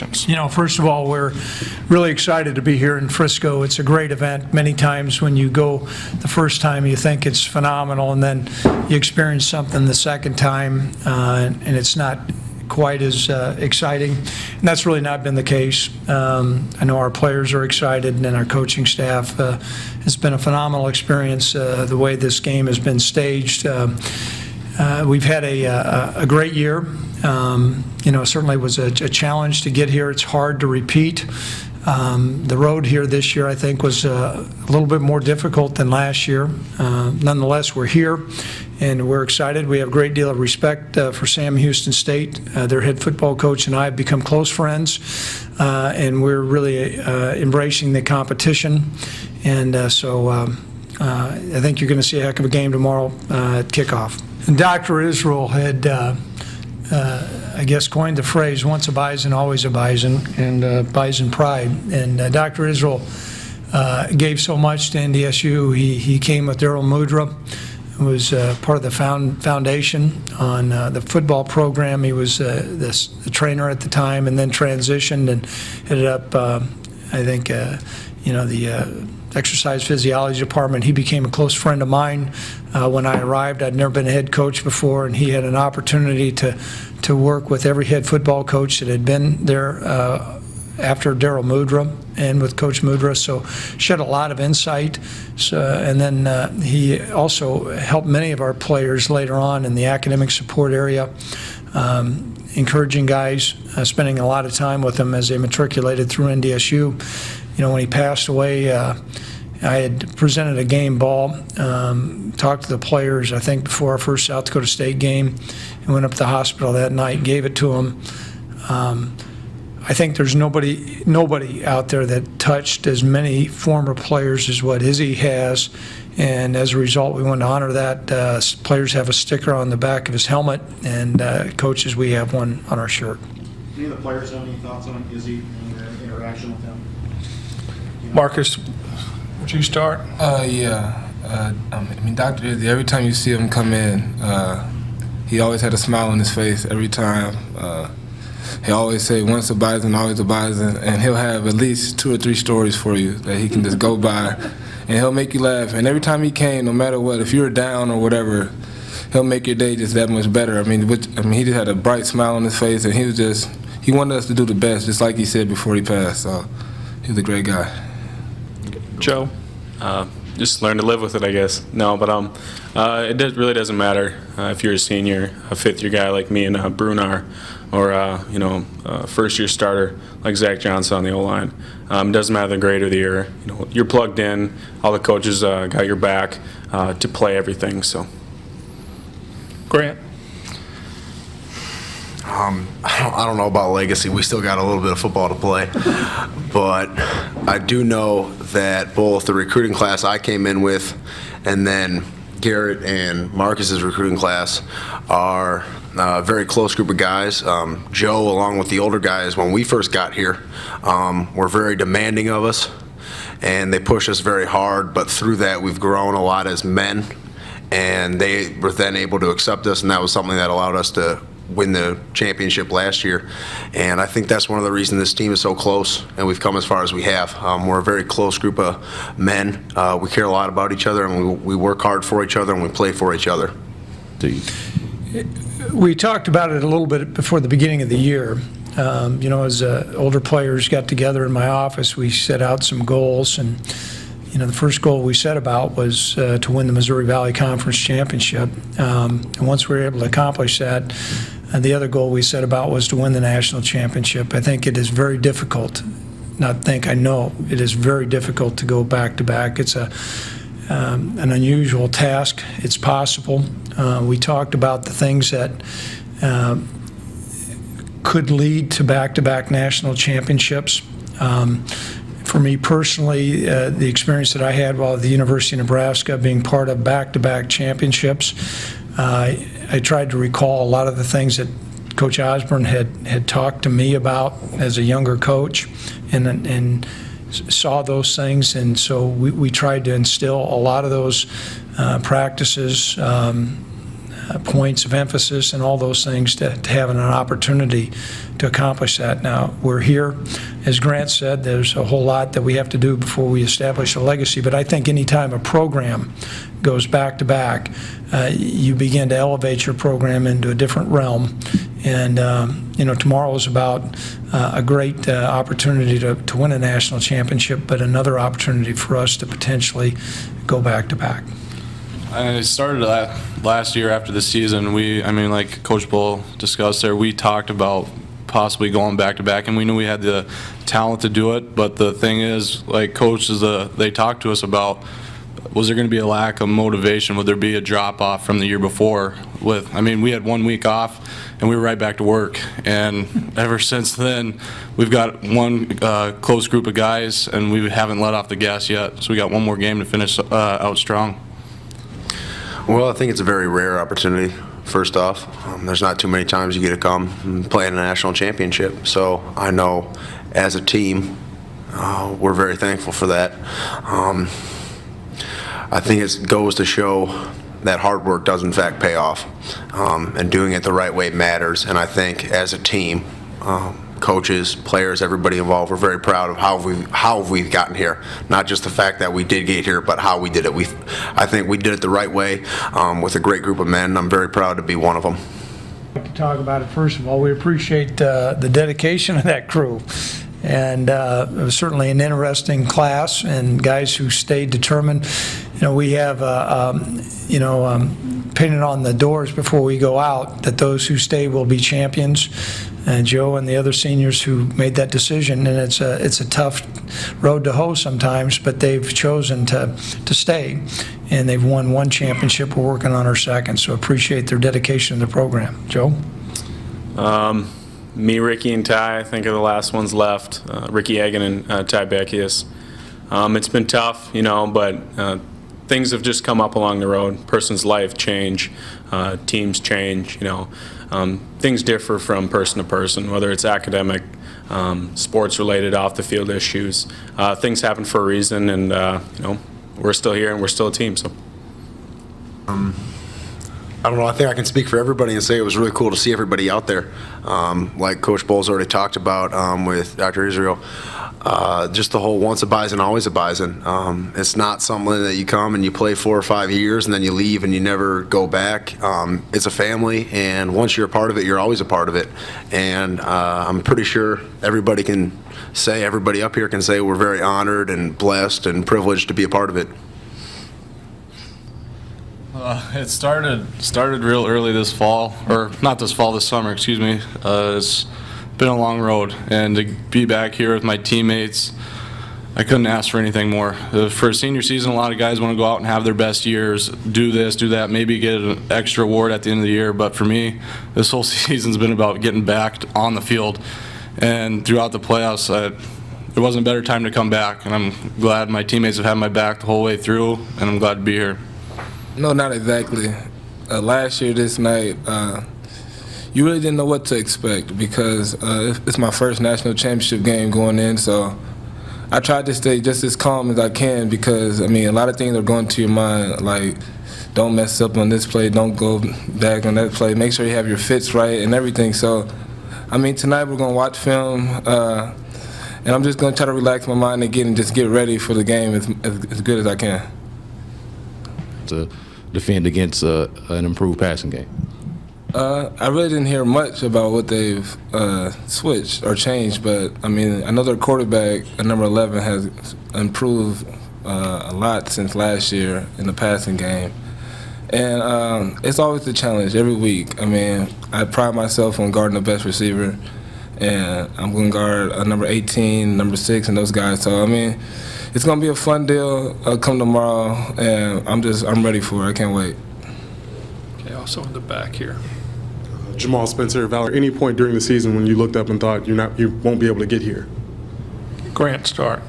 You know, first of all, we're really excited to be here in Frisco. It's a great event. Many times when you go the first time, you think it's phenomenal, and then you experience something the second time, and it's not quite as exciting. And that's really not been the case. I know our players are excited, and our coaching staff. It's been a phenomenal experience, the way this game has been staged. We've had a great year. You know, certainly was a challenge to get here. It's hard to repeat. The road here this year, I think, was a little bit more difficult than last year. Nonetheless, we're here, and we're excited. We have a great deal of respect for Sam Houston State. Their head football coach and I have become close friends, and we're really embracing the competition. And so I think you're going to see a heck of a game tomorrow at kickoff. And Dr. Israel had I guess coined the phrase, once a bison, always a bison, and bison pride. And Dr. Israel gave so much to NDSU. He came with Daryl Mudra, who was part of the foundation on the football program. He was the trainer at the time, and then transitioned and headed up, I think, you know, the exercise physiology department. He became a close friend of mine when I arrived. I'd never been a head coach before, and he had an opportunity to work with every head football coach that had been there after Daryl Mudra and with Coach Mudra, so shed a lot of insight. So, and then he also helped many of our players later on in the academic support area, encouraging guys, spending a lot of time with them as they matriculated through NDSU. You know, when he passed away, I had presented a game ball, talked to the players, I think, before our first South Dakota State game, and went up to the hospital that night, gave it to him. I think there's nobody out there that touched as many former players as what Izzy has, and as a result, we want to honor that. Players have a sticker on the back of his helmet, and coaches, we have one on our shirt. Any of the players have any thoughts on Izzy and your interaction with him? Marcus, would you start? Yeah. I mean, Dr. Izzy, every time you see him come in, he always had a smile on his face every time. He always say, once a bison, always a bison, and he'll have at least 2 or 3 stories for you that he can just go by, and he'll make you laugh. And every time he came, no matter what, if you were down or whatever, he'll make your day just that much better. I mean, he just had a bright smile on his face, and he wanted us to do the best, just like he said before he passed. So he's a great guy. Joe? Just learn to live with it, I guess. No, but it really doesn't matter if you're a senior, a fifth-year guy like me and Brunar, or you know, first-year starter like Zach Johnson on the O-line. It doesn't matter the grade or the year. You know, you're plugged in. All the coaches got your back to play everything. So, Grant? I don't know about legacy. We still got a little bit of football to play. But I do know that both the recruiting class I came in with and then Garrett and Marcus's recruiting class are a very close group of guys. Joe, along with the older guys, when we first got here, were very demanding of us, and they pushed us very hard. But through that, we've grown a lot as men, and they were then able to accept us, and that was something that allowed us to win the championship last year. And I think that's one of the reasons this team is so close and we've come as far as we have. We're a very close group of men. We care a lot about each other, and we work hard for each other, and we play for each other. We talked about it a little bit before the beginning of the year. You know, as older players got together in my office, we set out some goals, and you know, the first goal we set about was to win the Missouri Valley Conference Championship. And once we were able to accomplish that, the other goal we set about was to win the national championship. I think it is very difficult, I know it is very difficult to go back-to-back. It's an unusual task. It's possible. We talked about the things that could lead to back-to-back national championships. For me personally, the experience that I had while at the University of Nebraska, being part of back-to-back championships, I tried to recall a lot of the things that Coach Osborne had talked to me about as a younger coach, and saw those things, and so we tried to instill a lot of those practices points of emphasis and all those things to having an opportunity to accomplish that. Now, we're here, as Grant said, there's a whole lot that we have to do before we establish a legacy, but I think any time a program goes back to back, you begin to elevate your program into a different realm. And, tomorrow is about a great opportunity to win a national championship, but another opportunity for us to potentially go back to back. And it started last year after the season. Like Coach Bull discussed there, we talked about possibly going back to back, and we knew we had the talent to do it. But the thing is, like coaches, they talked to us about, was there going to be a lack of motivation? Would there be a drop off from the year before? We had 1 week off, and we were right back to work. And ever since then, we've got one close group of guys, and we haven't let off the gas yet. So we got one more game to finish out strong. Well, I think it's a very rare opportunity, first off. There's not too many times you get to come and play in a national championship. So I know as a team, we're very thankful for that. I think it goes to show that hard work does in fact pay off, and doing it the right way matters. And I think as a team, coaches, players, everybody involved, we're very proud of how we've gotten here. Not just the fact that we did get here, but how we did it. I think we did it the right way, with a great group of men. I'm very proud to be one of them. I'd like to talk about it. First of all, we appreciate the dedication of that crew. And it was certainly an interesting class, and guys who stayed determined. We have, painted on the doors before we go out that those who stay will be champions. And Joe and the other seniors who made that decision, and it's a tough road to hoe sometimes, but they've chosen to stay, and they've won one championship. We're working on our second, so appreciate their dedication to the program. Joe? Me, Ricky, and Ty, I think, are the last ones left. Ricky Egan and Ty Beckius. It's been tough, but things have just come up along the road. Person's life change, teams change, things differ from person to person, whether it's academic, sports-related, off-the-field issues. Things happen for a reason, and, we're still here and we're still a team. So. I don't know. I think I can speak for everybody and say it was really cool to see everybody out there. Like Coach Bowles already talked about with Dr. Israel, just the whole once a Bison, always a Bison. It's not something that you come and you play 4 or 5 years and then you leave and you never go back. It's a family, and once you're a part of it, you're always a part of it. And I'm pretty sure everybody up here can say we're very honored and blessed and privileged to be a part of it. It started real early this fall, or not this fall, this summer, excuse me. It's been a long road, and to be back here with my teammates, I couldn't ask for anything more. For a senior season, a lot of guys want to go out and have their best years, do this, do that, maybe get an extra award at the end of the year. But for me, this whole season's been about getting back on the field. And throughout the playoffs, there wasn't a better time to come back, and I'm glad my teammates have had my back the whole way through, and I'm glad to be here. No, not exactly. Last year, this night, you really didn't know what to expect because it's my first national championship game going in, so I tried to stay just as calm as I can because, a lot of things are going to your mind, like don't mess up on this play, don't go back on that play, make sure you have your fits right and everything. So, tonight we're going to watch film, and I'm just going to try to relax my mind and just get ready for the game as good as I can. To defend against an improved passing game? I really didn't hear much about what they've switched or changed, but I know their quarterback, number 11, has improved a lot since last year in the passing game. And it's always a challenge every week. I pride myself on guarding the best receiver, and I'm going to guard number 18, number 6, and those guys. So, it's going to be a fun deal come tomorrow, and I'm ready for it. I can't wait. Okay, also in the back here. Jamal Spencer, Valor, any point during the season when you looked up and thought you won't be able to get here? Grant, start.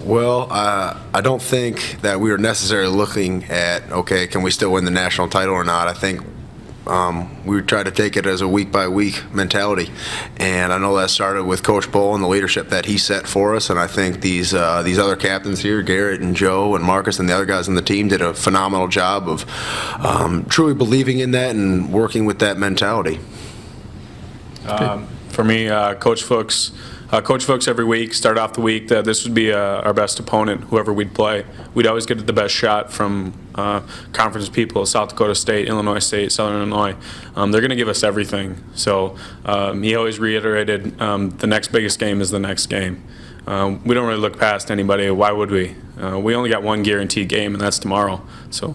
Well, I don't think that we were necessarily looking at, okay, can we still win the national title or not? I think we try to take it as a week-by-week mentality. And I know that started with Coach Bull and the leadership that he set for us, and I think these other captains here, Garrett and Joe and Marcus and the other guys on the team did a phenomenal job of truly believing in that and working with that mentality. For me, Coach Fuchs every week, start off the week, that this would be our best opponent, whoever we'd play. We'd always get the best shot from conference people, South Dakota State, Illinois State, Southern Illinois. They're going to give us everything. So he always reiterated the next biggest game is the next game. We don't really look past anybody. Why would we? We only got one guaranteed game, and that's tomorrow. So